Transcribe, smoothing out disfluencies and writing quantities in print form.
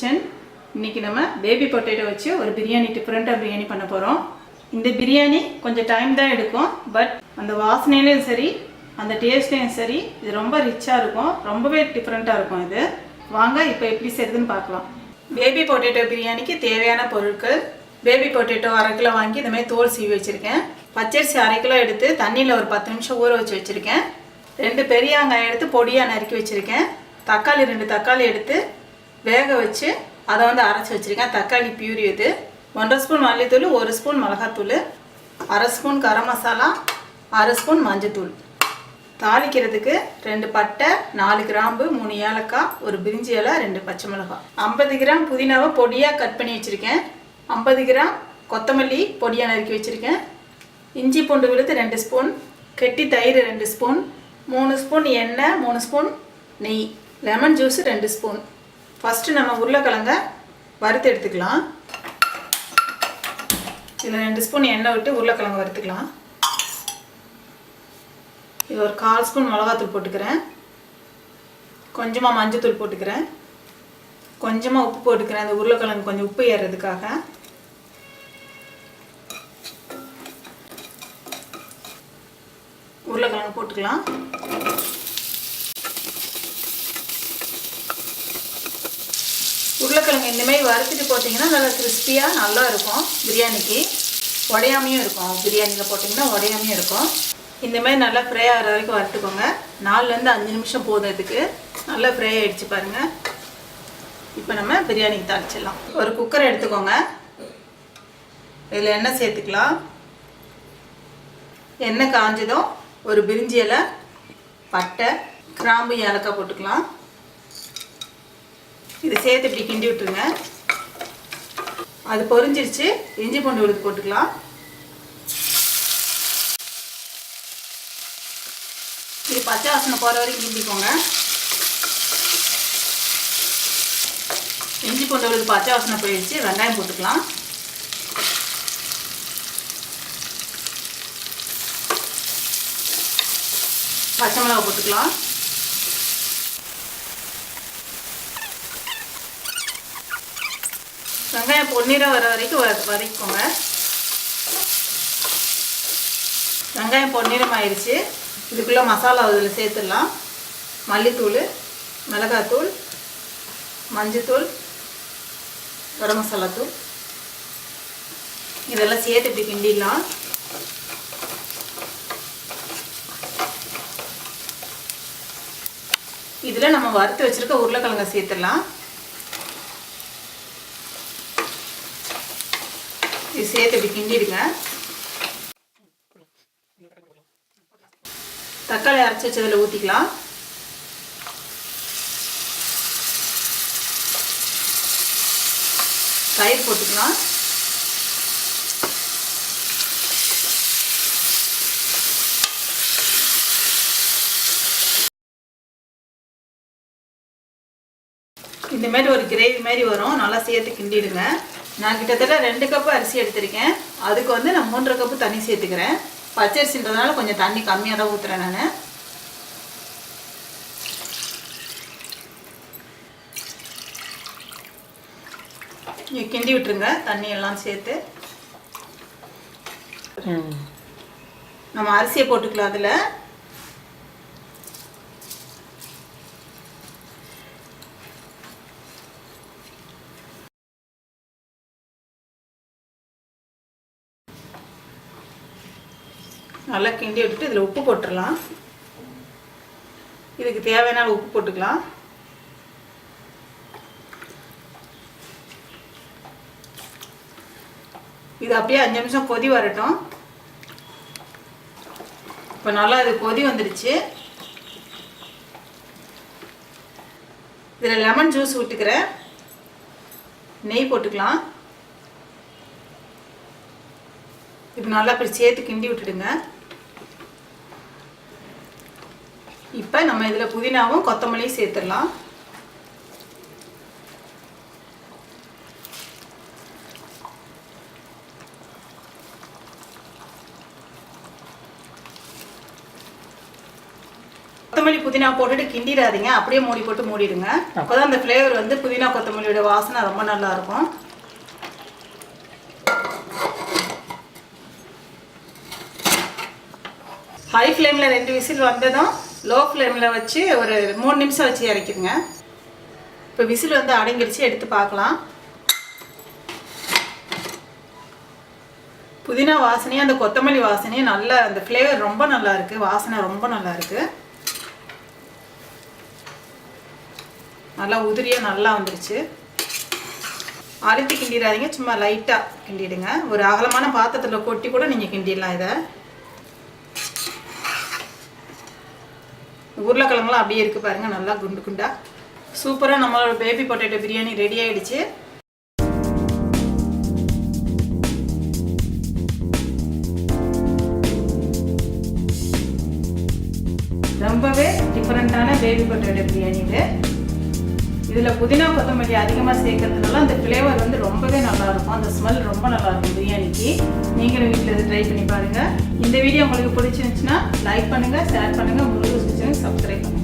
Kitchen. இன்னைக்கு நம்ம baby potato வச்சு ஒரு பிரியாணி டிஃபரெண்ட்டாக பிரியாணி பண்ண போகிறோம். இந்த பிரியாணி கொஞ்சம் டைம் தான் எடுக்கும், பட் அந்த வாசனையிலையும் சரி அந்த டேஸ்ட்லேயும் சரி இது ரொம்ப ரிச்சாக இருக்கும், ரொம்பவே டிஃப்ரெண்ட்டாக இருக்கும். இது வாங்க இப்போ எப்படி செய்யுதுன்னு பார்க்கலாம். பேபி பொட்டேட்டோ பிரியாணிக்கு தேவையான பொருட்கள்: பேபி பொட்டேட்டோ 1/2 கிலோ வாங்கி இந்த மாதிரி தோல் சீவி வச்சுருக்கேன். பச்சரிசி 1/2 கிலோ எடுத்து தண்ணியில் ஒரு 10 நிமிஷம் ஊற வச்சு வச்சுருக்கேன். 2 பெரிய வெங்காயம் எடுத்து பொடியாக நறுக்கி வச்சுருக்கேன். தக்காளி 2 தக்காளி எடுத்து வேக வச்சு அதை அரைச்சி வச்சுருக்கேன். தக்காளி பியூரி இது. 1/2 ஸ்பூன் மல்லித்தூள், 1 ஸ்பூன் மிளகாத்தூள், 1/2 ஸ்பூன் கரம் மசாலா, 1/2 ஸ்பூன் மஞ்சத்தூள். தாளிக்கிறதுக்கு 2 பட்டை, 4 கிராம்பு, 3 ஏலக்காய், 1 பிரிஞ்சி இலை, 2 பச்சை மிளகாய். 50 கிராம் புதினாவை பொடியாக கட் பண்ணி வச்சுருக்கேன். 50 கிராம் கொத்தமல்லி பொடியாக நறுக்கி வச்சுருக்கேன். இஞ்சி பூண்டு விழுது 2 ஸ்பூன், கெட்டி தயிர் 2 ஸ்பூன், 3 ஸ்பூன் எண்ணெய், 3 ஸ்பூன் நெய், லெமன் ஜூஸ் 2 ஸ்பூன். ஃபஸ்ட்டு நம்ம உருளைக்கிழங்க வறுத்து எடுத்துக்கலாம். இதில் 2 ஸ்பூன் எண்ணெய் விட்டு உருளைக்கிழங்கு வறுத்துக்கலாம். இது ஒரு 1/4 ஸ்பூன் மிளகாத்தூள் போட்டுக்கிறேன். கொஞ்சமாக மஞ்சத்தூள் போட்டுக்கிறேன். கொஞ்சமாக உப்பு போட்டுக்கிறேன், அந்த உருளைக்கிழங்கு கொஞ்சம் உப்பு ஏறுறதுக்காக. உருளைக்கிழங்கு போட்டுக்கலாம். உருளைக்கிழங்கு இந்தமாதிரி வறுத்துட்டு போட்டிங்கன்னா நல்லா கிறிஸ்பியாக நல்லா இருக்கும். பிரியாணிக்கு உடையாமையும் இருக்கும். பிரியாணியில் போட்டிங்கன்னா உடையாமையும் இருக்கும். இந்தமாதிரி நல்லா ஃப்ரை ஆகிற வரைக்கும் வறுத்துக்கோங்க. 4லேருந்து 5 நிமிஷம் போதும். இதுக்கு நல்லா ஃப்ரை ஆகிடுச்சு பாருங்கள். இப்போ நம்ம பிரியாணிக்கு தாளிச்சிடலாம். ஒரு குக்கரை எடுத்துக்கோங்க. இதில் எண்ணெய் சேர்த்துக்கலாம். எண்ணெய் காஞ்சதும் ஒரு பிரிஞ்சி இலை, பட்டை, கிராம்பு, ஏலக்காய் போட்டுக்கலாம். இது சேர்த்து இப்படி கிண்டி விட்டுருங்க. அது பொரிஞ்சிருச்சு. இஞ்சி பூண்டு விழுது போட்டுக்கலாம். இது பச்சை வாசனை போகிற வரைக்கும் கிண்டிக்கோங்க. இஞ்சி பூண்டு விழுது பச்சை வாசனை போயிடுச்சு. வெங்காயம் போட்டுக்கலாம். பச்சை மிளகாய் போட்டுக்கலாம். வெங்காயம் பொன்னிறம் வர வரைக்கும் வதக்கிக்கோங்க. வெங்காயம் பொன்னிறம் ஆயிடுச்சு. இதுக்குள்ளே மசாலா இதில் சேர்த்துடலாம். மல்லித்தூள், மிளகாத்தூள், மஞ்சத்தூள், கரம் மசாலா தூள் இதெல்லாம் சேர்த்து இப்படி கிண்டிடலாம். இதில் நம்ம வறுத்து வச்சுருக்க உருளைக்கிழங்கை சேர்த்துடலாம். இது சேர்த்து இப்படி கிண்டிடுங்க. தக்காளி அரைச்சி வச்சதில் ஊற்றிக்கலாம். தயிர் போட்டுக்கலாம். இந்த மாதிரி ஒரு கிரேவி மாதிரி வரும். நல்லா சேர்த்து கிண்டிடுங்க. நான் கிட்டத்தட்ட 2 கப்பு அரிசி எடுத்திருக்கேன். அதுக்கு நான் 3.5 கப்பு தண்ணி சேர்த்துக்கிறேன். பச்சரிசின்றதுனால கொஞ்சம் தண்ணி கம்மியாக தான் ஊற்றுறேன் நான். கிண்டி விட்டுருங்க தண்ணி எல்லாம் சேர்த்து. நம்ம அரிசியை போட்டுக்கலாம். அதில் நல்லா கிண்டி விட்டுட்டு இதில் உப்பு போட்டுடலாம். இதுக்கு தேவையான உப்பு போட்டுக்கலாம். இது அப்படியே 5 நிமிஷம் கொதி வரட்டும். இப்போ நல்லா இது கொதி வந்துடுச்சு. இதில் லெமன் ஜூஸ் விட்டுக்கிறேன். நெய் போட்டுக்கலாம். இப்போ நல்லா இப்படி சேர்த்து கிண்டி விட்டுடுங்க. இப்போ நம்ம இதில் புதினாவும் கொத்தமல்லியும் சேர்த்துடலாம். கொத்தமல்லி கொத்தமல்லி புதினா போட்டுட்டு கிண்டிடாதீங்க, அப்படியே மூடி போட்டு மூடிடுங்க. அப்போதான் அந்த ஃப்ளேவர் வந்து புதினா கொத்தமல்லியோட வாசனை ரொம்ப நல்லா இருக்கும். ஹை ஃப்ளேமில் 2 விசில் வந்ததும் லோ ஃப்ளேமில் வச்சு ஒரு 3 நிமிஷம் வச்சு இறக்கிடுங்க. இப்போ விசில் வந்து அடங்கிடுச்சு, எடுத்து பார்க்கலாம். புதினா வாசனையும் அந்த கொத்தமல்லி வாசனையும் நல்ல அந்த ஃப்ளேவர் ரொம்ப நல்லா இருக்குது, வாசனை ரொம்ப நல்லா இருக்குது. நல்லா உதிரியாக நல்லா வந்துருச்சு. அழுத்தி கிண்டிடாதீங்க, சும்மா லைட்டாக கிண்டிடுங்க. ஒரு அகலமான பாத்திரத்தில் கொட்டி கூட நீங்கள் கிண்டிடலாம். இதை உருளைக்கிழங்குலாம் அப்படியே இருக்குது பாருங்கள், நல்லா குண்டு குண்டா. சூப்பராக நம்மளோட பேபி பொட்டேட்டோ பிரியாணி ரெடி ஆகிடுச்சு. ரொம்பவே டிஃப்ரெண்ட்டான பேபி பொட்டேட்டோ பிரியாணி இது. இதில் புதினா கொத்தமல்லி அதிகமாக சேர்க்கறதுனால அந்த ஃப்ளேவர் வந்து ரொம்பவே நல்லாயிருக்கும். அந்த ஸ்மெல் ரொம்ப நல்லாயிருக்கும் பிரியாணிக்கு. நீங்களும் வீட்டில் இதை ட்ரை பண்ணி பாருங்கள். இந்த வீடியோ உங்களுக்கு பிடிச்சிருந்துச்சுன்னா லைக் பண்ணுங்கள், ஷேர் பண்ணுங்கள், முருகஸ் கிச்சனுக்கு சப்ஸ்கிரைப் பண்ணுங்கள்.